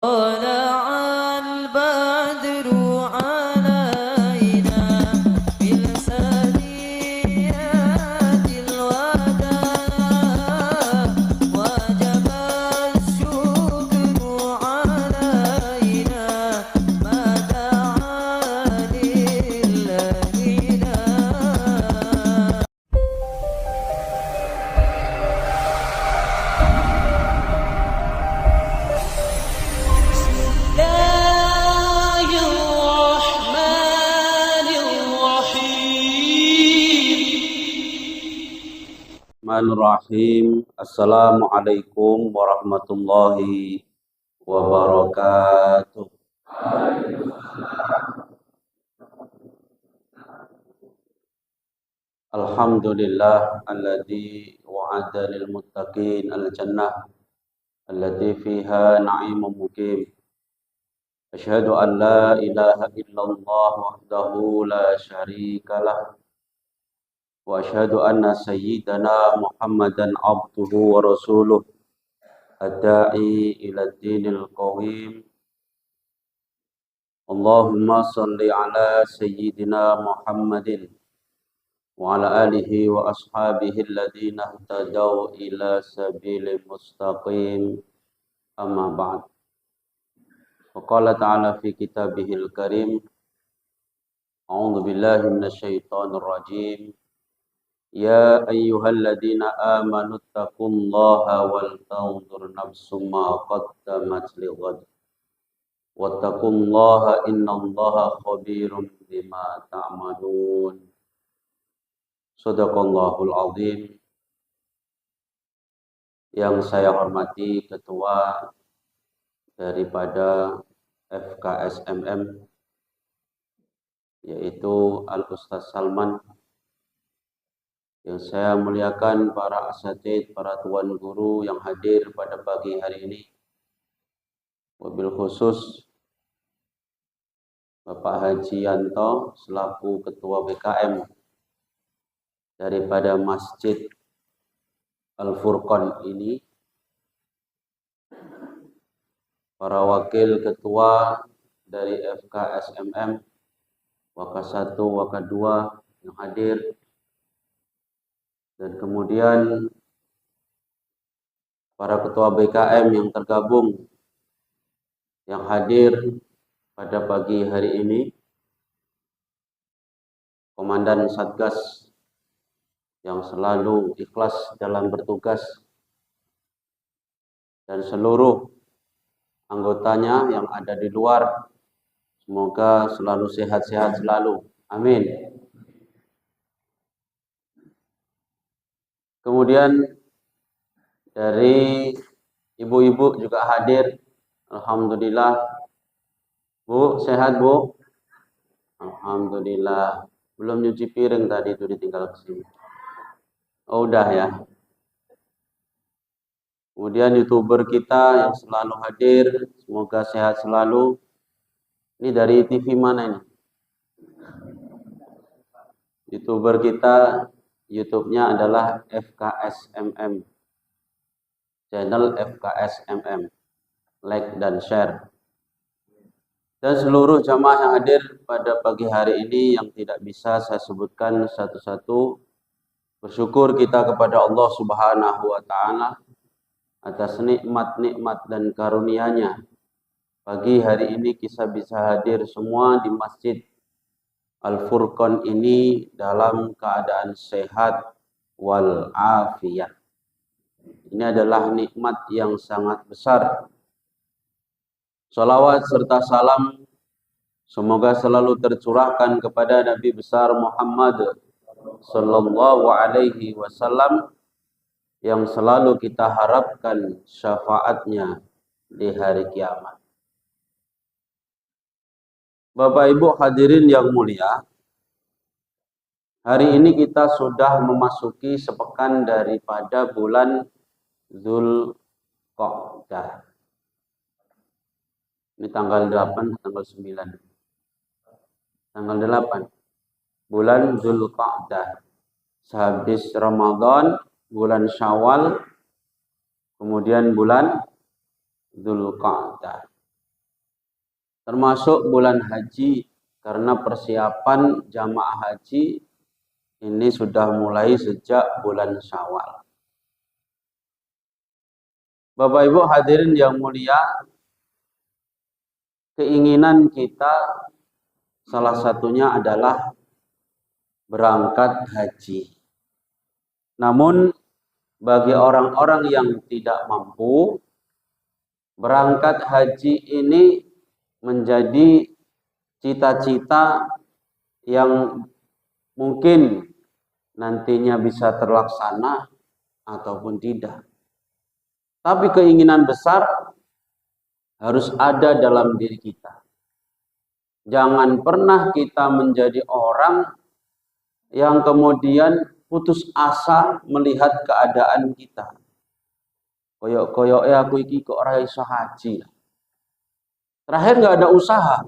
طلع البدر علينا بالسنيات الوداع وجب الشكر علينا ما دعا لله داع. الله الرحمن Bismillahirrahmanirrahim. Assalamualaikum warahmatullahi wabarakatuh. Alhamdulillah alladzi wa'ada lil muttaqin al jannah allati fiha na'imun muqim. Asyhadu an la ilaha illallah wahdahu la syarika lah wa asyhadu anna sayyidana Muhammadan abduhu wa rasuluh ad-da'i ila dinil qawim. Allahumma salli ala sayyidina Muhammadin wa ala alihi wa ashabihi alladhina ihtadaw ila sabilil mustaqim, amma ba'd. Wa qala ta'ala fi kitabihil karim, a'udzu billahi minasyaitonir rajim, ya ayyuhalladzina amanu taqullaha wal tanzur nafsum ma qaddamat lighad wattaqullaha innallaha khabirum bima ta'malun. Shadaqallahul azim. Yang saya hormati ketua daripada FKSMM, yaitu Al-Ustaz Salman. Yang saya muliakan para asatidz, para tuan guru yang hadir pada pagi hari ini. Wabil khusus Bapak Haji Yanto selaku Ketua BKM daripada Masjid Al-Furqan ini, para wakil ketua dari FKSMM Waka 1, Waka 2 yang hadir, dan kemudian para ketua BKM yang tergabung yang hadir pada pagi hari ini, Komandan Satgas yang selalu ikhlas dalam bertugas, dan seluruh anggotanya yang ada di luar, semoga selalu sehat-sehat selalu. Amin. Kemudian dari ibu-ibu juga hadir. Alhamdulillah. Bu, sehat Bu? Alhamdulillah. Belum nyuci piring tadi itu ditinggal ke sini. Oh, udah ya. Kemudian YouTuber kita yang selalu hadir, semoga sehat selalu. Ini dari TV mana ini? YouTuber kita, YouTube-nya adalah FKSMM. Channel FKSMM. Like dan share. Dan seluruh jamaah yang hadir pada pagi hari ini yang tidak bisa saya sebutkan satu-satu, bersyukur kita kepada Allah Subhanahu wa Ta'ala atas nikmat-nikmat dan karunia-Nya. Pagi hari ini kita bisa hadir semua di Masjid Al-Furqan ini dalam keadaan sehat wal afiyah. Ini adalah nikmat yang sangat besar. Salawat serta salam semoga selalu tercurahkan kepada Nabi besar Muhammad sallallahu alaihi wasallam yang selalu kita harapkan syafaatnya di hari kiamat. Bapak Ibu hadirin yang mulia, hari ini kita sudah memasuki sepekan daripada bulan Dzulqa'dah. Ini tanggal 8, tanggal 9. Tanggal 8. Bulan Dzulqa'dah. Sehabis Ramadan, bulan Syawal, kemudian bulan Dzulqa'dah. termasuk bulan haji, karena persiapan jamaah haji ini sudah mulai sejak bulan Syawal. Bapak Ibu hadirin yang mulia, keinginan kita salah satunya adalah berangkat haji. Namun bagi orang-orang yang tidak mampu, berangkat haji ini menjadi cita-cita yang mungkin nantinya bisa terlaksana ataupun tidak. Tapi keinginan besar harus ada dalam diri kita. Jangan pernah kita menjadi orang yang kemudian putus asa melihat keadaan kita. Koyok-koyok aku iki kok ora iso haji. Terakhir nggak ada usaha.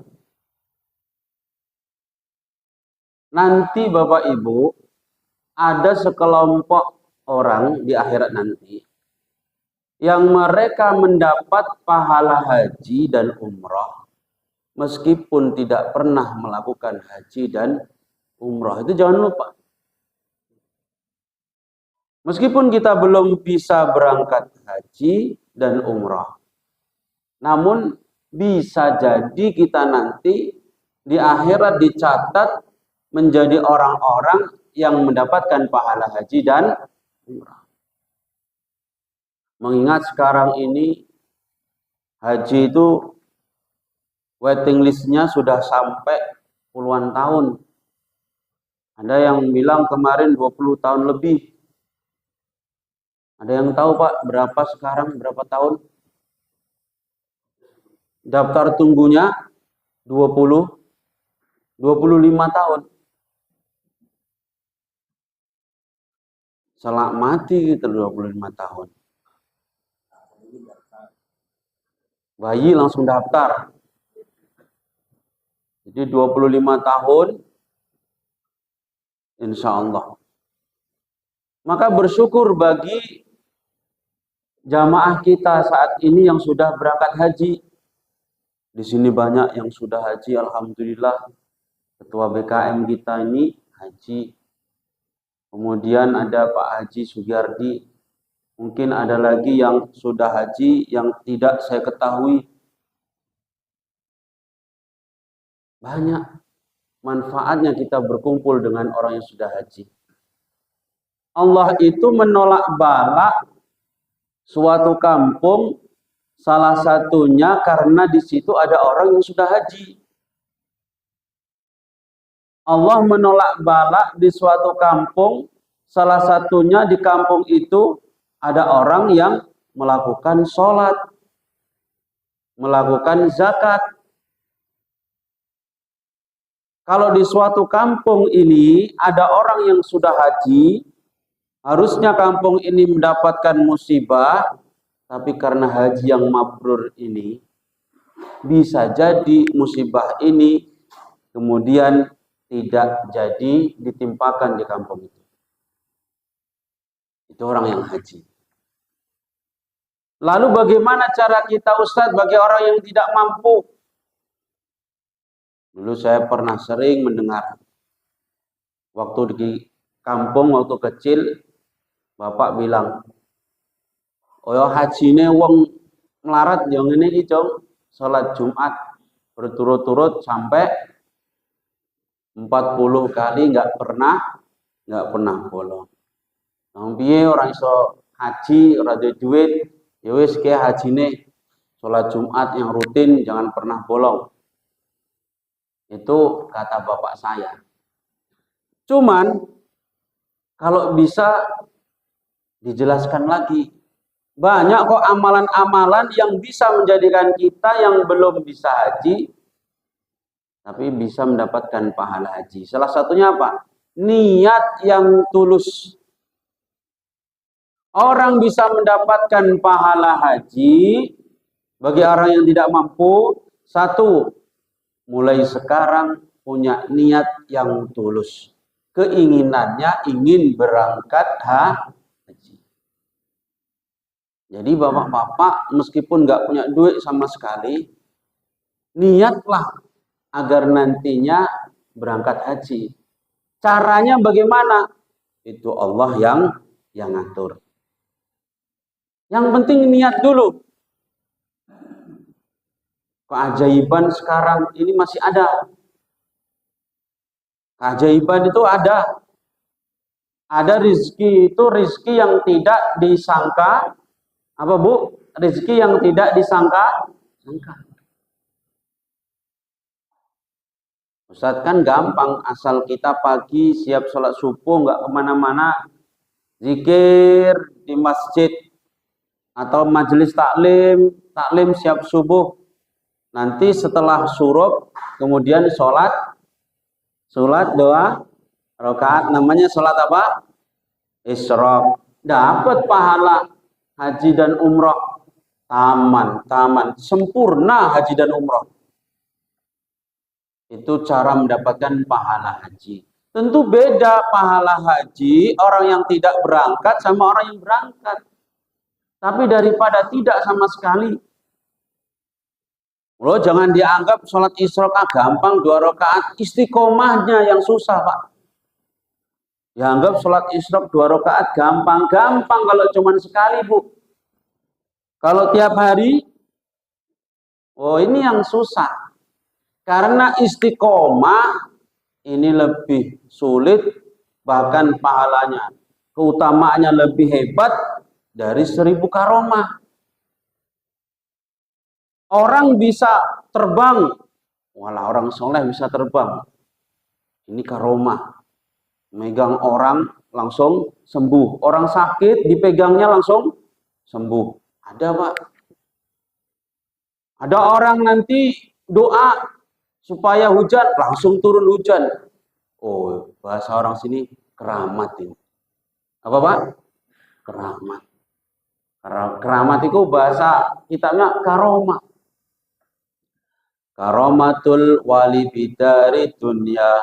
Nanti Bapak Ibu ada sekelompok orang di akhirat nanti yang mereka mendapat pahala haji dan umroh meskipun tidak pernah melakukan haji dan umroh. Itu jangan lupa. Meskipun kita belum bisa berangkat haji dan umroh, namun bisa jadi kita nanti di akhirat dicatat menjadi orang-orang yang mendapatkan pahala haji dan umroh. Mengingat sekarang ini haji itu waiting listnya sudah sampai puluhan tahun. Ada yang bilang kemarin 20 tahun lebih. Ada yang tahu Pak berapa sekarang, berapa tahun? Daftar tunggunya 25 tahun. Salah mati gitu 25 tahun. Bayi langsung daftar. Jadi 25 tahun insya Allah. Maka bersyukur bagi jamaah kita saat ini yang sudah berangkat haji. Di sini banyak yang sudah haji, alhamdulillah. Ketua BKM kita ini haji. Kemudian ada Pak Haji Sugiardi. Mungkin ada lagi yang sudah haji yang tidak saya ketahui. Banyak manfaatnya kita berkumpul dengan orang yang sudah haji. Allah itu menolak bala suatu kampung, salah satunya karena di situ ada orang yang sudah haji. Allah menolak bala di suatu kampung, salah satunya di kampung itu ada orang yang melakukan sholat, melakukan zakat. Kalau di suatu kampung ini ada orang yang sudah haji, harusnya kampung ini mendapatkan musibah, tapi karena haji yang mabrur ini, bisa jadi musibah ini kemudian tidak jadi ditimpakan di kampung itu. Itu orang yang haji. Lalu bagaimana cara kita Ustadz bagi orang yang tidak mampu? Dulu saya pernah sering mendengar, waktu di kampung, waktu kecil, bapak bilang, oh haji ini wong melarat yang ini Jong, sholat Jumat berturut-turut sampai 40 kali nggak pernah bolong. Nang piye orang iso haji ora duwe duit, ya wis ke hajine sholat Jumat yang rutin jangan pernah bolong. Itu kata bapak saya. Cuman kalau bisa dijelaskan lagi, banyak kok amalan-amalan yang bisa menjadikan kita yang belum bisa haji tapi bisa mendapatkan pahala haji. Salah satunya apa? Niat yang tulus. Orang bisa mendapatkan pahala haji bagi orang yang tidak mampu. Satu, mulai sekarang punya niat yang tulus. Keinginannya ingin berangkat haji. Jadi bapak-bapak meskipun nggak punya duit sama sekali, Niatlah agar nantinya berangkat haji. Caranya bagaimana? Itu Allah yang ngatur. Yang penting niat dulu. Keajaiban sekarang ini masih ada. Keajaiban itu ada. Ada rizki itu rizki yang tidak disangka. Apa Bu? Rizki yang tidak disangka. Ustadz kan gampang, asal kita pagi siap sholat subuh, nggak kemana-mana, zikir di masjid atau majelis taklim siap subuh. Nanti setelah surup, kemudian sholat dua rakaat, namanya sholat apa? Isyraq. Dapat pahala haji dan umroh, taman, sempurna haji dan umroh. Itu cara mendapatkan pahala haji. Tentu beda pahala haji orang yang tidak berangkat sama orang yang berangkat. Tapi daripada tidak sama sekali. Loh, jangan dianggap sholat isyraq gampang 2 rakaat, istiqomahnya yang susah, Pak. Dianggap sholat isyraq 2 rakaat gampang kalau cuma sekali, Bu. Kalau tiap hari, oh ini yang susah. Karena istiqomah ini lebih sulit, bahkan pahalanya, keutamaannya lebih hebat dari 1000 karomah. Orang bisa terbang, walah orang soleh bisa terbang. Ini karomah. Megang orang langsung sembuh. Orang sakit dipegangnya langsung sembuh. Ada, Pak. Ada orang nanti doa supaya hujan, langsung turun hujan. Oh, bahasa orang sini keramat ini. Apa, Pak? Keramat. Keramat itu bahasa kitabnya karomah. Karomatul wali bidari dunya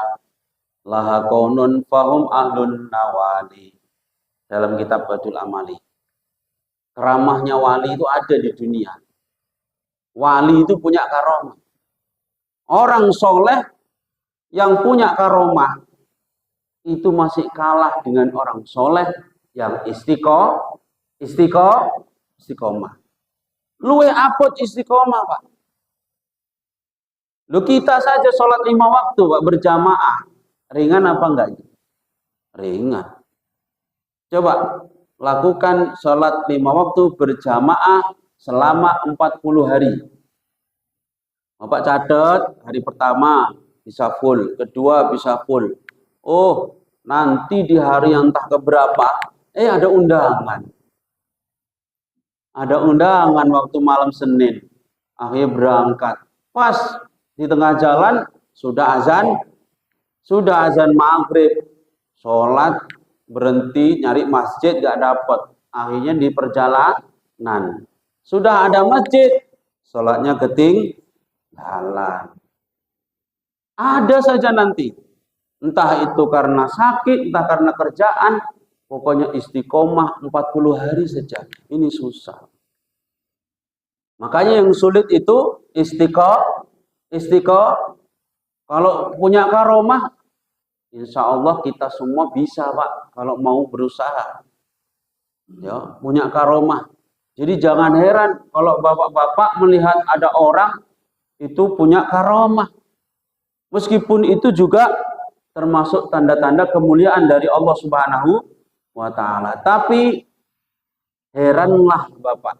laha kaunun fahum ahlun nawali. Dalam kitab Badul Amali. Keramahnya wali itu ada di dunia. Wali itu punya karomah. Orang soleh yang punya karomah itu masih kalah dengan orang soleh yang istiqomah. Luwe apot istiqomah, Pak. Lu kita saja sholat 5 waktu, Pak, berjamaah. Ringan apa enggak? Ringan. Coba lakukan sholat 5 waktu berjamaah selama 40 hari. Bapak catat, hari pertama bisa full, kedua bisa full. Oh, nanti di hari yang entah keberapa, ada undangan. Ada undangan waktu malam Senin. Akhirnya berangkat. Pas di tengah jalan sudah azan maghrib. Sholat, berhenti, nyari masjid, gak dapat. Akhirnya di perjalanan. Sudah ada masjid, sholatnya ketinggalan. Ada saja nanti. Entah itu karena sakit, entah karena kerjaan. Pokoknya istiqomah 40 hari saja. Ini susah. Makanya yang sulit itu kalau punya karomah, insya Allah kita semua bisa, Pak, kalau mau berusaha. Ya, punya karomah. Jadi jangan heran kalau bapak-bapak melihat ada orang itu punya karomah. Meskipun itu juga termasuk tanda-tanda kemuliaan dari Allah Subhanahu wa Ta'ala. Tapi heranlah Bapak,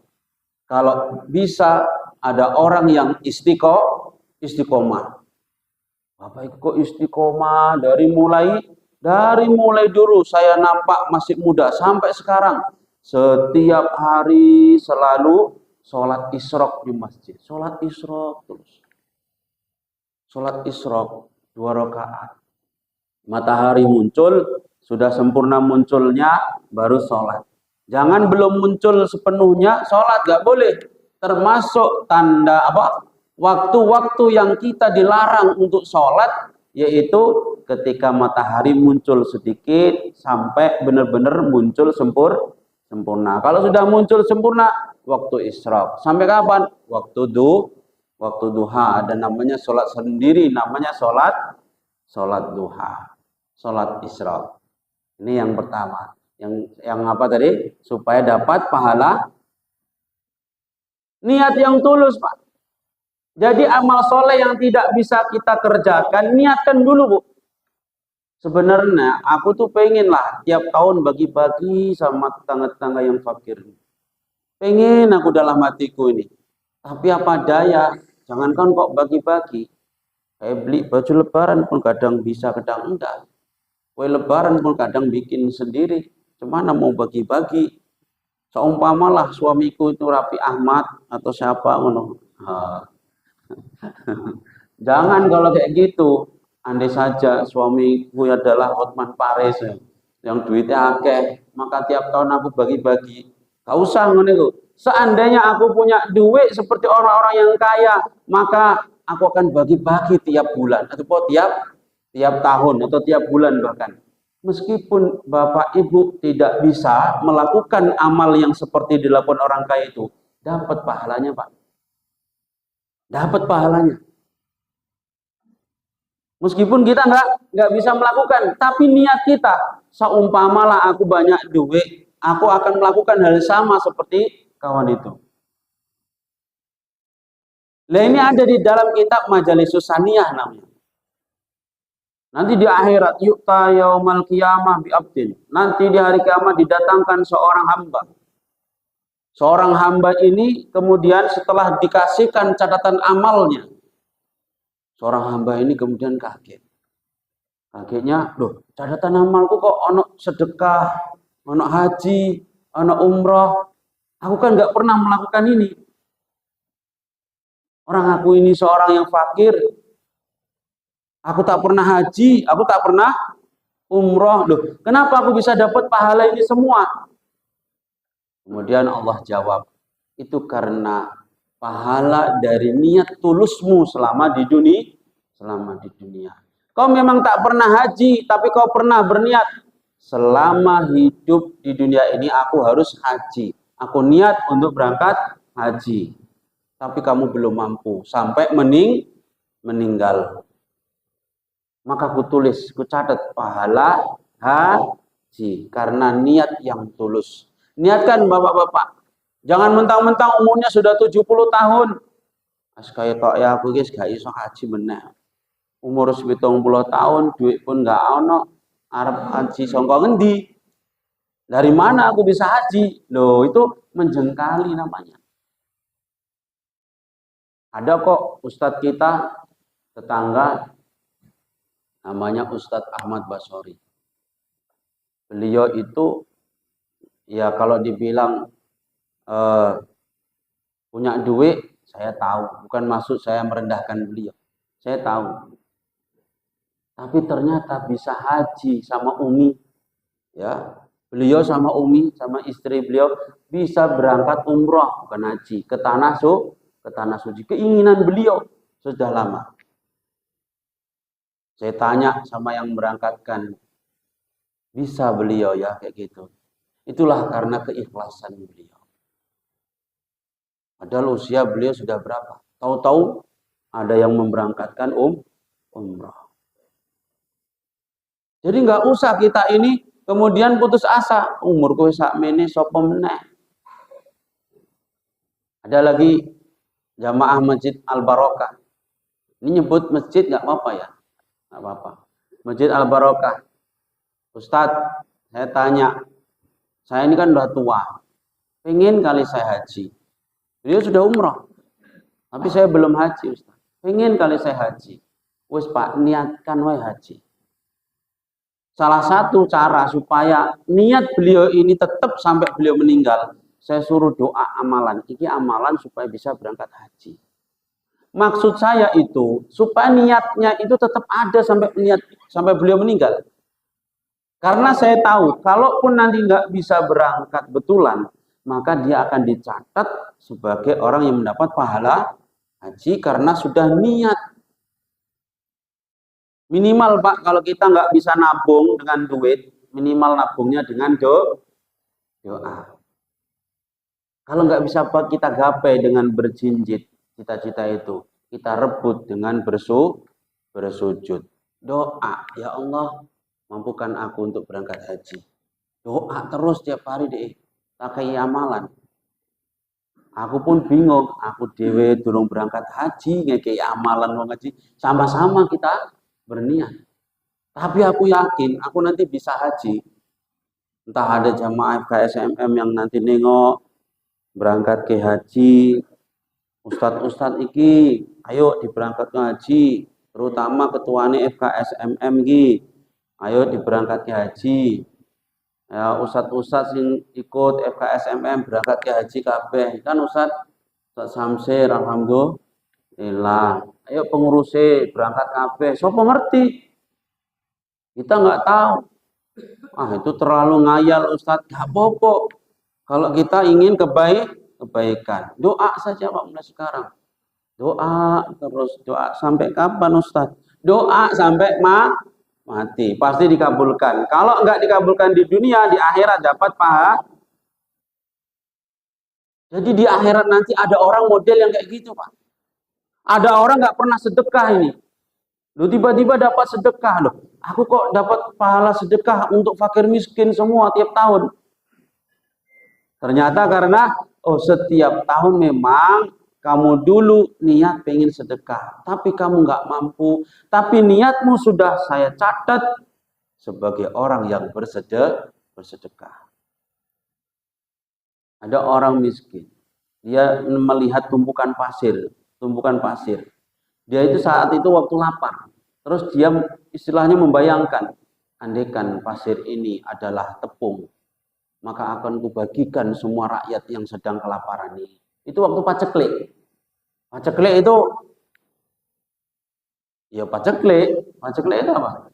kalau bisa ada orang yang istiqomah. Bapak kok istiqomah dari mulai dulu saya nampak masih muda sampai sekarang. Setiap hari selalu sholat isyraq di masjid. Sholat isyraq terus. Sholat isyraq 2 rakaat. Matahari muncul, sudah sempurna munculnya, baru sholat. Jangan belum muncul sepenuhnya, sholat gak boleh. Termasuk tanda waktu-waktu yang kita dilarang untuk sholat, yaitu ketika matahari muncul sedikit sampai benar-benar muncul sempurna. Kalau sudah muncul sempurna, waktu isyraq. Sampai kapan? Waktu waktu duha, ada namanya sholat sendiri, namanya sholat duha, sholat isra. Ini yang pertama. Yang apa tadi? Supaya dapat pahala niat yang tulus, Pak. Jadi amal soleh yang tidak bisa kita kerjakan, niatkan dulu, Bu. Sebenarnya aku tuh pengen lah tiap tahun bagi-bagi sama tetangga-tetangga yang fakir. Pengen aku dalam hatiku ini. Tapi apa daya, jangankan kok bagi-bagi. Kayak beli baju lebaran pun kadang bisa, kadang enggak. Kue lebaran pun kadang bikin sendiri. Cemana mau bagi-bagi. Seumpamalah suamiku itu Rapi Ahmad atau siapa ngono. Jangan kalau kayak gitu. Andai saja suamiku adalah Hotman Paris yang duitnya akeh, maka tiap tahun aku bagi-bagi. Gak usah ngono itu. Seandainya aku punya duit seperti orang-orang yang kaya, maka aku akan bagi-bagi tiap bulan atau tiap tahun atau tiap bulan bahkan. Meskipun Bapak Ibu tidak bisa melakukan amal yang seperti dilakukan orang kaya itu, dapat pahalanya, Pak. Dapat pahalanya. Meskipun kita nggak bisa melakukan, tapi niat kita, seumpamalah aku banyak duit, aku akan melakukan hal sama seperti kawan itu. Nah ini ada di dalam kitab Majalisus Saniyah namanya. Nanti di akhirat, yu'ta yaumal qiyamah bi'abdin. Nanti di hari kiamat didatangkan seorang hamba. Seorang hamba ini kemudian setelah dikasihkan catatan amalnya, seorang hamba ini kemudian kaget. Kagetnya, loh, catatan amalku kok ono sedekah, ono haji, ono umroh. Aku kan nggak pernah melakukan ini. Orang aku ini seorang yang fakir. Aku tak pernah haji, aku tak pernah umroh. Loh, kenapa aku bisa dapat pahala ini semua? Kemudian Allah jawab, itu karena pahala dari niat tulusmu selama di dunia. Kau memang tak pernah haji, tapi kau pernah berniat. Selama hidup di dunia ini aku harus haji. Aku niat untuk berangkat haji. Tapi kamu belum mampu sampai meninggal. Maka ku tulis, ku catat pahala haji karena niat yang tulus. Niatkan Bapak-bapak. Jangan mentang-mentang umurnya sudah 70 tahun. Kaya tok ya aku guys gak iso haji meneh. Umur 70 tahun, duit pun gak ono, arep haji sangka ngendi? Dari mana aku bisa haji? Loh, itu menjengkali namanya. Ada kok ustadz kita tetangga namanya Ustadz Ahmad Basori. Beliau itu ya kalau dibilang punya duit, saya tahu. Bukan maksud saya merendahkan beliau. Saya tahu. Tapi ternyata bisa haji sama Umi. Ya, beliau sama Umi, sama istri beliau bisa berangkat umroh, bukan haji, ke tanah suci. Keinginan beliau sudah lama. Saya tanya sama yang berangkatkan, bisa beliau ya kayak gitu. Itulah karena keikhlasan beliau. Padahal usia beliau sudah berapa? Tahu-tahu ada yang memberangkatkan umroh. Jadi nggak usah kita ini kemudian putus asa. Umurku sakmene sapa meneh. Ada lagi jamaah Masjid Al Barokah. Ini nyebut masjid nggak apa-apa ya? Nggak apa-apa. Masjid Al Barokah. Ustadz, saya tanya, saya ini kan udah tua, pengen kali saya haji. Beliau sudah umroh, tapi saya belum haji, Ustadz. Pengen kali saya haji. Wes Pak, niatkan wae haji. Salah satu cara supaya niat beliau ini tetap sampai beliau meninggal, saya suruh doa amalan. Ini amalan supaya bisa berangkat haji. Maksud saya itu supaya niatnya itu tetap ada sampai beliau meninggal. Karena saya tahu, kalaupun nanti nggak bisa berangkat betulan, maka dia akan dicatat sebagai orang yang mendapat pahala haji karena sudah niat. Minimal Pak, kalau kita nggak bisa nabung dengan duit, minimal nabungnya dengan doa. Kalau nggak bisa Pak, kita gapai dengan berjinjit cita-cita itu. kita rebut dengan bersujud. Doa, ya Allah, mampukan aku untuk berangkat haji. Doa terus tiap hari deh, tak kayak amalan. Aku pun bingung, aku dewe durung berangkat haji, ngekei amalan wong haji. Sama-sama kita berniat. Tapi aku yakin, aku nanti bisa haji. Entah ada jamaah FKSMM yang nanti nengok, berangkat ke haji. Ustadz-ustadz iki, ayo diberangkat ke haji. Terutama ketuanya FKSMM iki. Ayo diberangkat ke haji. Ya, ustadz-ustadz yang ikut FKSMM berangkat ke haji kabeh. Kan Ustadz Samsir, alhamdulillah. Ayo pengurusnya berangkat kabeh. Sopo ngerti? Kita nggak tahu. Ah, itu terlalu ngayal Ustadz. Gak apa-apa. Kalau kita ingin kebaikan, doa saja Pak mulai sekarang. Doa terus, doa sampai kapan Ustadz? Doa sampai mati, pasti dikabulkan. Kalau enggak dikabulkan di dunia, di akhirat dapat pahala. Jadi di akhirat nanti ada orang model yang kayak gitu Pak. Ada orang nggak pernah sedekah ini. Loh, tiba-tiba dapat sedekah loh. Aku kok dapat pahala sedekah untuk fakir miskin semua tiap tahun. Ternyata karena setiap tahun memang kamu dulu niat pengen sedekah, tapi kamu nggak mampu. Tapi niatmu sudah saya catat sebagai orang yang bersedekah. Ada orang miskin, dia melihat tumpukan pasir. Dia itu saat itu waktu lapar. Terus dia istilahnya membayangkan, andaikan pasir ini adalah tepung, maka akan kubagikan semua rakyat yang sedang kelaparan ini. Itu waktu paceklik. Paceklik itu, ya paceklik itu apa?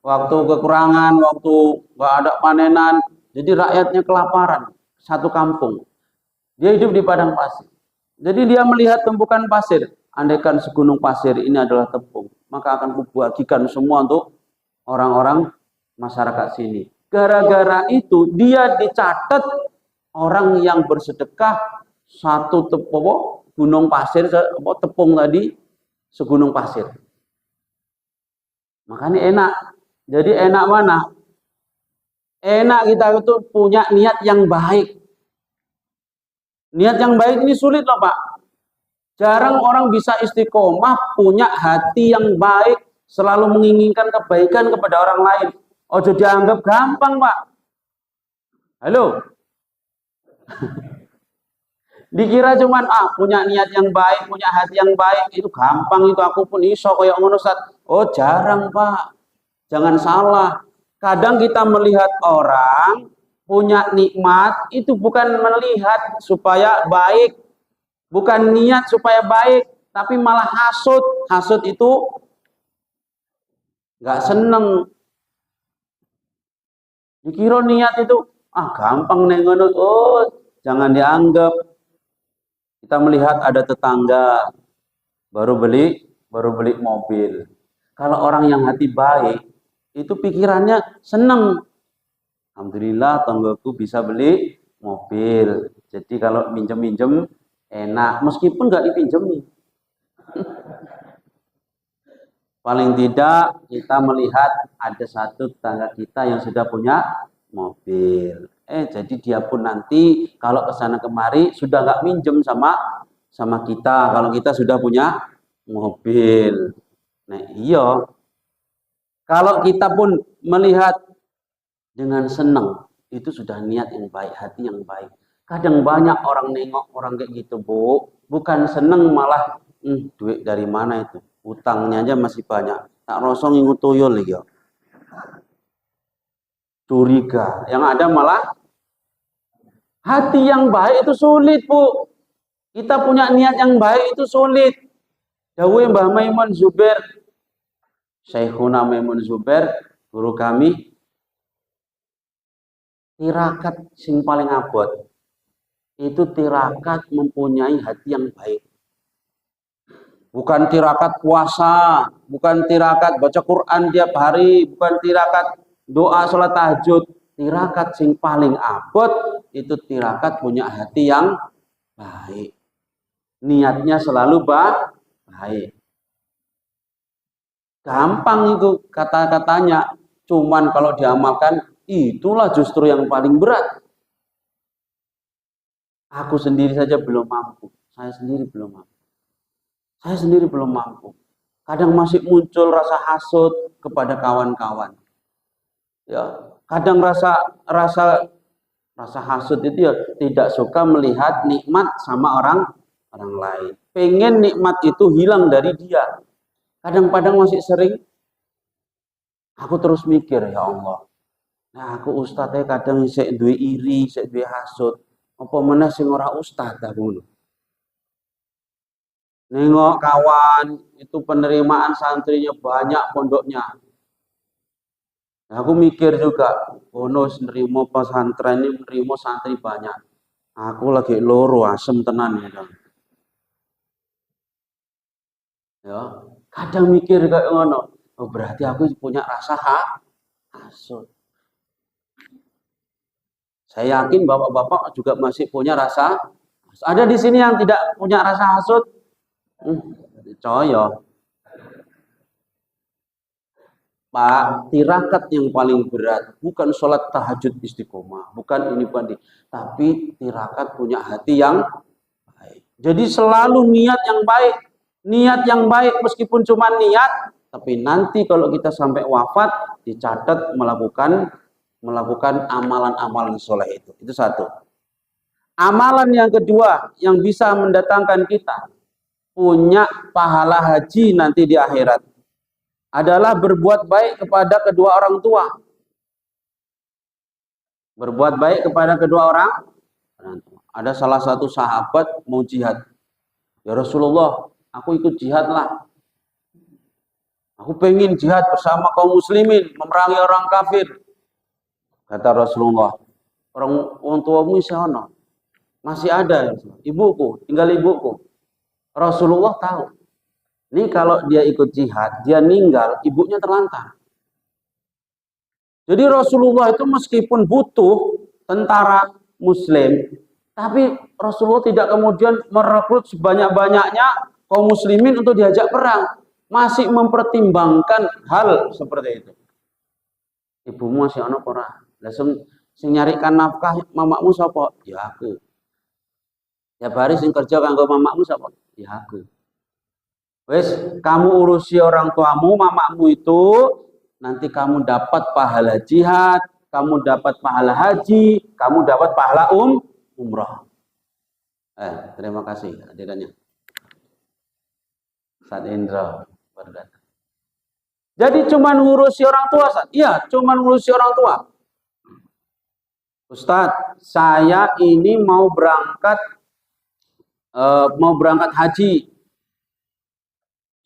Waktu kekurangan, waktu nggak ada panenan, jadi rakyatnya kelaparan, satu kampung. Dia hidup di padang pasir. Jadi dia melihat tumpukan pasir. Andaikan segunung pasir ini adalah tepung, maka akan kubagikan semua untuk orang-orang masyarakat sini. Gara-gara itu dia dicatat orang yang bersedekah satu gunung pasir, tepung tadi segunung pasir. Makanya enak. Jadi enak mana? Enak kita itu punya niat yang baik. Niat yang baik ini sulit loh Pak. Jarang orang bisa istiqomah punya hati yang baik, selalu menginginkan kebaikan kepada orang lain. Ojo dianggap gampang Pak. Halo. Dikira cuman punya niat yang baik, punya hati yang baik itu gampang, itu aku pun iso koyo ngono Ustaz. Oh, jarang Pak. Jangan salah. Kadang kita melihat orang punya nikmat itu bukan melihat supaya baik, bukan niat supaya baik, tapi malah hasud. Hasud itu nggak seneng. Dikira niat itu gampang nih ngono. Oh, jangan dianggap. Kita melihat ada tetangga baru beli mobil. Kalau orang yang hati baik itu pikirannya seneng. Alhamdulillah tanggaku bisa beli mobil. Jadi kalau minjem enak, meskipun nggak dipinjemi. Paling tidak kita melihat ada satu tetangga kita yang sudah punya mobil. Jadi dia pun nanti kalau kesana kemari sudah nggak minjem sama kita kalau kita sudah punya mobil. Nah iya, kalau kita pun melihat dengan senang itu sudah niat yang baik, hati yang baik. Kadang banyak orang nengok orang kayak gitu Bu, bukan seneng malah duit dari mana itu, utangnya aja masih banyak. Tak rosong ingut tuyul ya. Curiga, yang ada malah hati yang baik itu sulit Bu. Kita punya niat yang baik itu sulit. Dawuh Mbah Maimun Zubair, Syekhuna Maimun Zubair, guru kami, tirakat sing paling abot itu tirakat mempunyai hati yang baik. Bukan tirakat puasa, bukan tirakat baca Quran tiap hari, bukan tirakat doa sholat tahajud. Tirakat sing paling abot itu tirakat punya hati yang baik. niatnya selalu baik. Gampang itu kata-katanya, cuman kalau diamalkan itulah justru yang paling berat. Aku sendiri saja belum mampu. Saya sendiri belum mampu. Saya sendiri belum mampu. Kadang masih muncul rasa hasut kepada kawan-kawan. Ya, kadang rasa hasut itu ya tidak suka melihat nikmat sama orang lain. Pengen nikmat itu hilang dari dia. Kadang-kadang masih sering aku terus mikir, ya Allah. Nah, aku ustadznya kadang sik duwe iri, sik duwe hasut. Apa meneh sing ora ustadz aku ngono. Nengok kawan itu penerimaan santrinya banyak pondoknya. Nah, aku mikir juga, bonus nerimo pesantren ini nerimo santri banyak. Aku lagi loro asem tenan ya. Ya, kadang mikir kayak ngono. Oh, berarti aku punya rasa hasut. Saya yakin bapak-bapak juga masih punya rasa. Ada di sini yang tidak punya rasa hasut? Coyo. Pak, tirakat yang paling berat bukan sholat tahajud istiqomah, bukan ini bukan ini, tapi tirakat punya hati yang baik. Jadi selalu niat yang baik meskipun cuma niat, tapi nanti kalau kita sampai wafat dicatat melakukan amalan-amalan soleh itu. Itu satu. Amalan yang kedua yang bisa mendatangkan kita punya pahala haji nanti di akhirat adalah berbuat baik kepada kedua orang tua. Berbuat baik kepada kedua orang tua. Ada salah satu sahabat mau jihad. Ya Rasulullah, aku ikut jihad lah. Aku pengen jihad bersama kaum muslimin, memerangi orang kafir. Kata Rasulullah, orang tuamu sana masih ada, ibuku, tinggal ibuku. Rasulullah tahu. Ini kalau dia ikut jihad, dia meninggal, ibunya terlantar. Jadi Rasulullah itu meskipun butuh tentara muslim, tapi Rasulullah tidak kemudian merekrut sebanyak-banyaknya kaum muslimin untuk diajak perang. Masih mempertimbangkan hal seperti itu. Ibumu masih ana ora? Lah sing nyarikan nafkah mamakmu sapa? Ya aku. Ya baris sing kerja kanggo mamakmu sapa? Ya aku. Wes, kamu urusi orang tuamu, mamakmu itu, nanti kamu dapat pahala jihad, kamu dapat pahala haji, kamu dapat pahala umrah. Terima kasih hadirannya. Ustaz Indra berdatang. Jadi cuma ngurusi orang tua, Ustaz? Iya, cuma ngurusi orang tua. Ustaz, saya ini mau berangkat haji.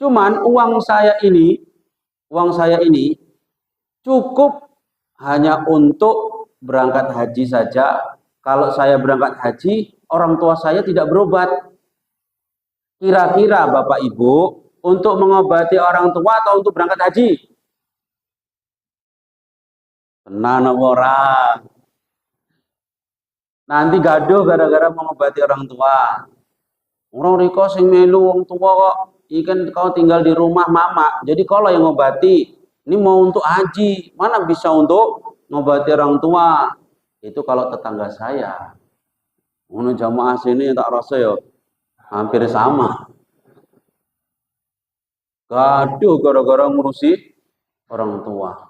Cuman uang saya ini cukup hanya untuk berangkat haji saja. Kalau saya berangkat haji, orang tua saya tidak berobat. Kira-kira Bapak Ibu, untuk mengobati orang tua atau untuk berangkat haji? Tenan orang. Nanti gaduh gara-gara mengobati orang tua. Orang riko sing melu wong tua kok. Ikan kau tinggal di rumah mama, jadi kalau yang ngobati, ini mau untuk haji, mana bisa untuk ngobati orang tua? Itu kalau tetangga saya. Ngono jamaah sini tak rasa ya hampir sama. Gaduh gara-gara ngurusi orang tua.